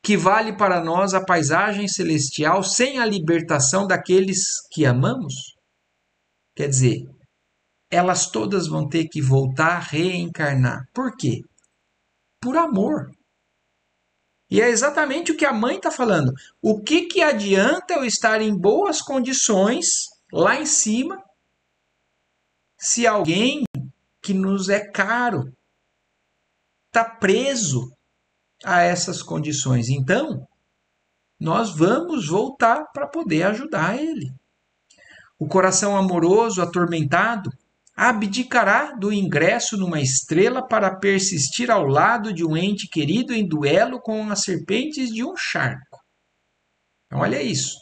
Que vale para nós a paisagem celestial sem a libertação daqueles que amamos? Quer dizer, elas todas vão ter que voltar a reencarnar. Por quê? Por amor. E é exatamente o que a mãe está falando. O que adianta eu estar em boas condições lá em cima se alguém que nos é caro está preso a essas condições? Então, nós vamos voltar para poder ajudar ele. O coração amoroso, atormentado, abdicará do ingresso numa estrela para persistir ao lado de um ente querido em duelo com as serpentes de um charco. Então, olha isso.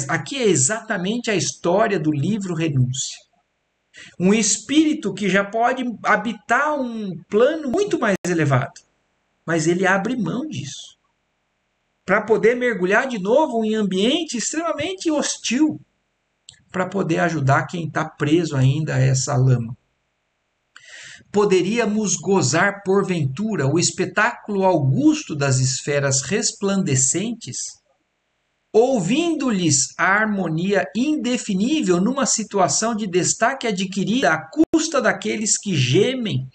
Aqui é exatamente a história do livro Renúncia. Um espírito que já pode habitar um plano muito mais elevado, mas ele abre mão disso para poder mergulhar de novo em ambiente extremamente hostil, para poder ajudar quem está preso ainda a essa lama. Poderíamos gozar, porventura, o espetáculo augusto das esferas resplandecentes, ouvindo-lhes a harmonia indefinível numa situação de destaque adquirida à custa daqueles que gemem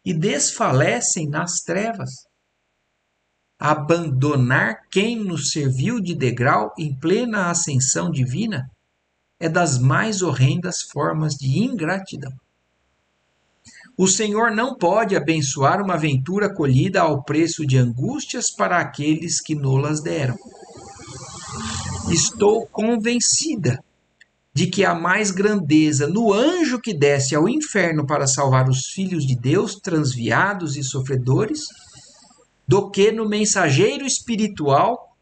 e desfalecem nas trevas. abandonar quem nos serviu de degrau em plena ascensão divina é das mais horrendas formas de ingratidão. O Senhor não pode abençoar uma aventura colhida ao preço de angústias para aqueles que nolas deram. Estou convencida de que há mais grandeza no anjo que desce ao inferno para salvar os filhos de Deus transviados e sofredores do que no mensageiro espiritual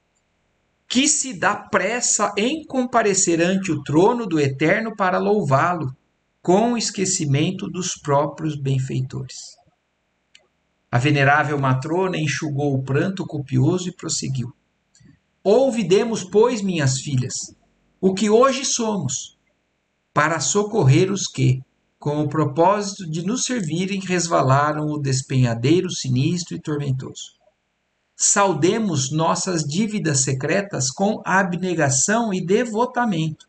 que se dá pressa em comparecer ante o trono do Eterno para louvá-lo, com o esquecimento dos próprios benfeitores. A venerável matrona enxugou o pranto copioso e prosseguiu. Ouvidemos, pois, minhas filhas, o que hoje somos, para socorrer os que, com o propósito de nos servirem, resvalaram o despenhadeiro sinistro e tormentoso. Saudemos nossas dívidas secretas com abnegação e devotamento.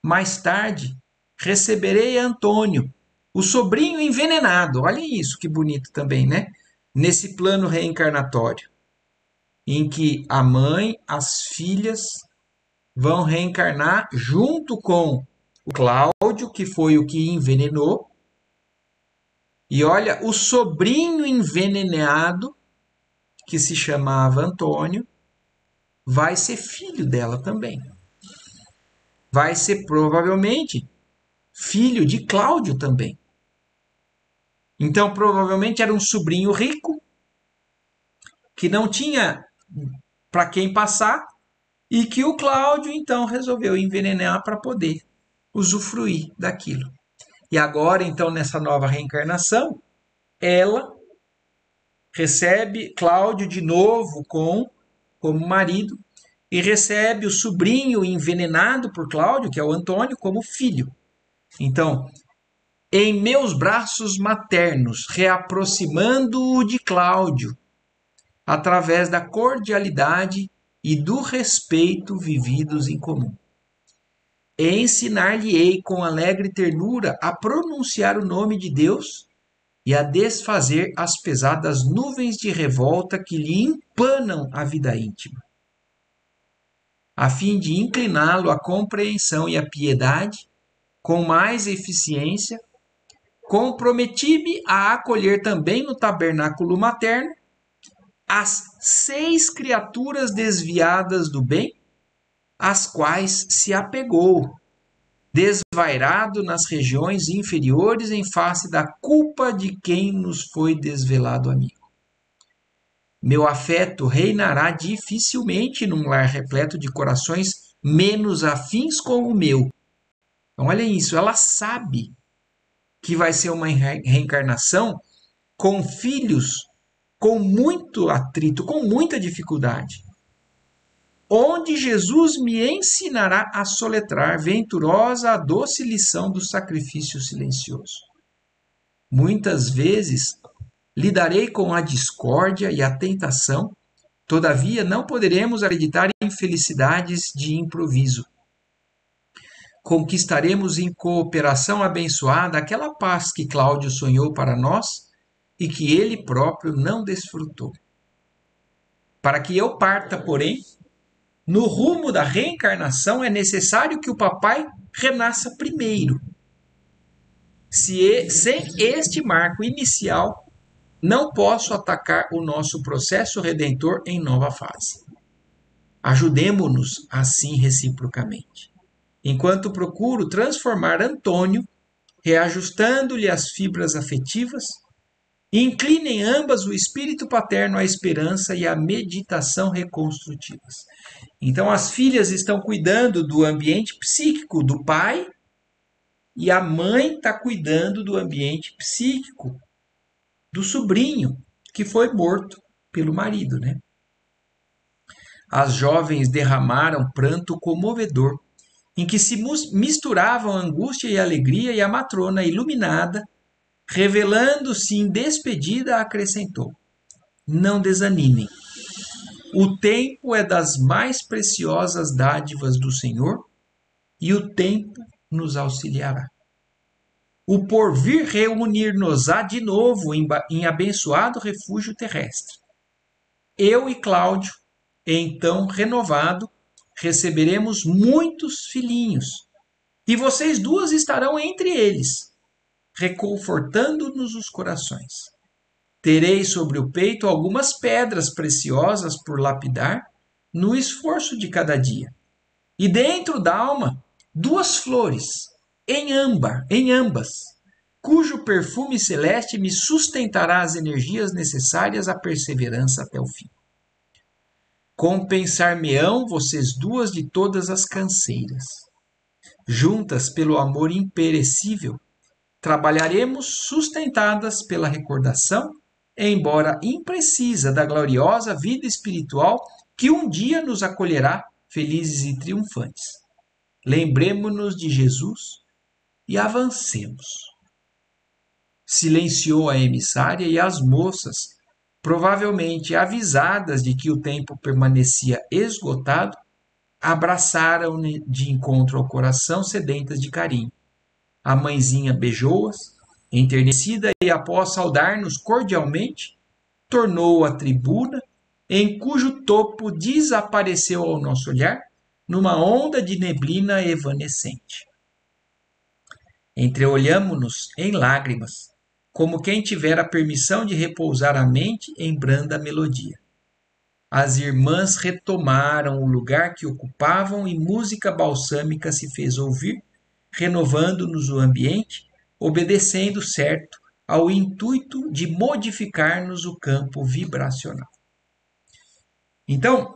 Mais tarde, receberei Antônio, o sobrinho envenenado. Olhem isso, que bonito também, né? Nesse plano reencarnatório, em que a mãe, as filhas vão reencarnar junto com o Cláudio, que foi o que envenenou. E olha, o sobrinho envenenado, que se chamava Antônio, vai ser filho dela também. Vai ser provavelmente filho de Cláudio também. Então, provavelmente era um sobrinho rico, que não tinha para quem passar, e que o Cláudio, então, resolveu envenenar para poder usufruir daquilo. E agora, então, nessa nova reencarnação, ela recebe Cláudio de novo como marido, e recebe o sobrinho envenenado por Cláudio, que é o Antônio, como filho. Então, em meus braços maternos, reaproximando-o de Cláudio, através da cordialidade e do respeito vividos em comum. Ensinar-lhe-ei com alegre ternura a pronunciar o nome de Deus e a desfazer as pesadas nuvens de revolta que lhe empanam a vida íntima, a fim de incliná-lo à compreensão e à piedade, com mais eficiência. Comprometi-me a acolher também no tabernáculo materno as 6 criaturas desviadas do bem, às quais se apegou, desvairado nas regiões inferiores em face da culpa de quem nos foi desvelado amigo. Meu afeto reinará dificilmente num lar repleto de corações menos afins com o meu. Então, olha isso, ela sabe que vai ser uma reencarnação com filhos com muito atrito, com muita dificuldade, onde Jesus me ensinará a soletrar venturosa a doce lição do sacrifício silencioso. Muitas vezes lidarei com a discórdia e a tentação, todavia não poderemos acreditar em felicidades de improviso. Conquistaremos em cooperação abençoada aquela paz que Cláudio sonhou para nós e que ele próprio não desfrutou. Para que eu parta, porém, no rumo da reencarnação é necessário que o papai renasça primeiro. Sem este marco inicial, não posso atacar o nosso processo redentor em nova fase. Ajudemo-nos assim reciprocamente. Enquanto procuro transformar Antônio, reajustando-lhe as fibras afetivas, inclinem ambas o espírito paterno à esperança e à meditação reconstrutivas. Então, as filhas estão cuidando do ambiente psíquico do pai e a mãe está cuidando do ambiente psíquico do sobrinho, que foi morto pelo marido, né? As jovens derramaram pranto comovedor, em que se misturavam angústia e alegria, e a matrona, iluminada, revelando-se em despedida, acrescentou: não desanimem. O tempo é das mais preciosas dádivas do Senhor, e o tempo nos auxiliará. O porvir reunir-nos-á de novo em abençoado refúgio terrestre. eu e Cláudio, então renovado, receberemos muitos filhinhos, e vocês duas estarão entre eles, reconfortando-nos os corações. Tereis sobre o peito algumas pedras preciosas por lapidar no esforço de cada dia. E dentro da alma, duas flores, em ambas, cujo perfume celeste me sustentará as energias necessárias à perseverança até o fim. Compensar-me-ão vocês duas de todas as canseiras. Juntas pelo amor imperecível, trabalharemos sustentadas pela recordação, embora imprecisa, da gloriosa vida espiritual que um dia nos acolherá felizes e triunfantes. Lembremo-nos de Jesus e avancemos. Silenciou a emissária e as moças, provavelmente avisadas de que o tempo permanecia esgotado, abraçaram de encontro ao coração, sedentas de carinho. A mãezinha beijou-as, enternecida, e após saudar-nos cordialmente, tornou à tribuna, em cujo topo desapareceu ao nosso olhar, numa onda de neblina evanescente. Entreolhamo-nos em lágrimas, como quem tivera permissão de repousar a mente em branda melodia. As irmãs retomaram o lugar que ocupavam e música balsâmica se fez ouvir, renovando-nos o ambiente, obedecendo, certo, ao intuito de modificar-nos o campo vibracional. Então,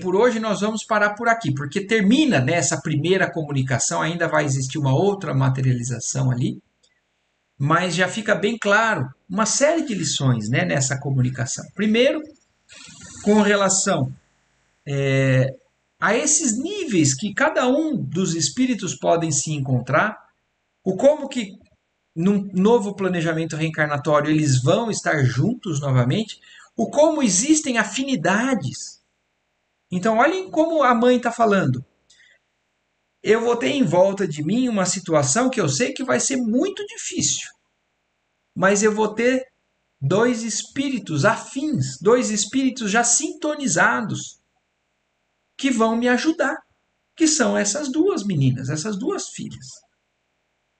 por hoje nós vamos parar por aqui, porque termina nessa primeira comunicação, ainda vai existir uma outra materialização ali, mas já fica bem claro uma série de lições, né, nessa comunicação. Primeiro, com relação a esses níveis que cada um dos espíritos podem se encontrar, o como que num novo planejamento reencarnatório eles vão estar juntos novamente, o como existem afinidades. Então, olhem como a mãe está falando. Eu vou ter em volta de mim uma situação que eu sei que vai ser muito difícil, mas eu vou ter dois espíritos afins, dois espíritos já sintonizados, que vão me ajudar, que são essas duas meninas, essas duas filhas.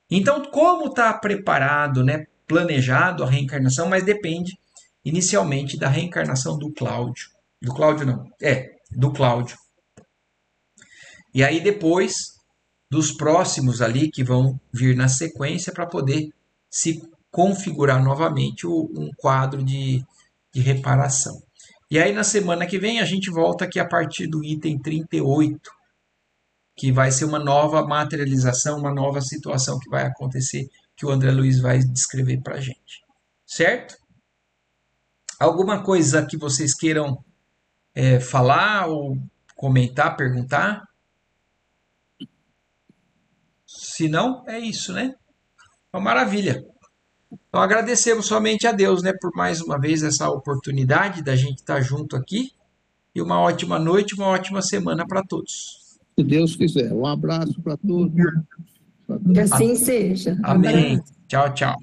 Então, como está preparado, né, planejado a reencarnação, mas depende inicialmente da reencarnação do Cláudio. Do Cláudio não, do Cláudio. E aí depois dos próximos ali que vão vir na sequência para poder se configurar novamente um quadro de reparação. E aí na semana que vem a gente volta aqui a partir do item 38, que vai ser uma nova materialização, uma nova situação que vai acontecer, que o André Luiz vai descrever para a gente. Certo? Alguma coisa que vocês queiram falar ou comentar, perguntar? Se não, é isso, né? Uma maravilha. Então agradecemos somente a Deus, né, por mais uma vez essa oportunidade da gente estar junto aqui. E uma ótima noite, uma ótima semana para todos. Se Deus quiser. Um abraço para todos. Que assim seja. Amém. Tchau, tchau.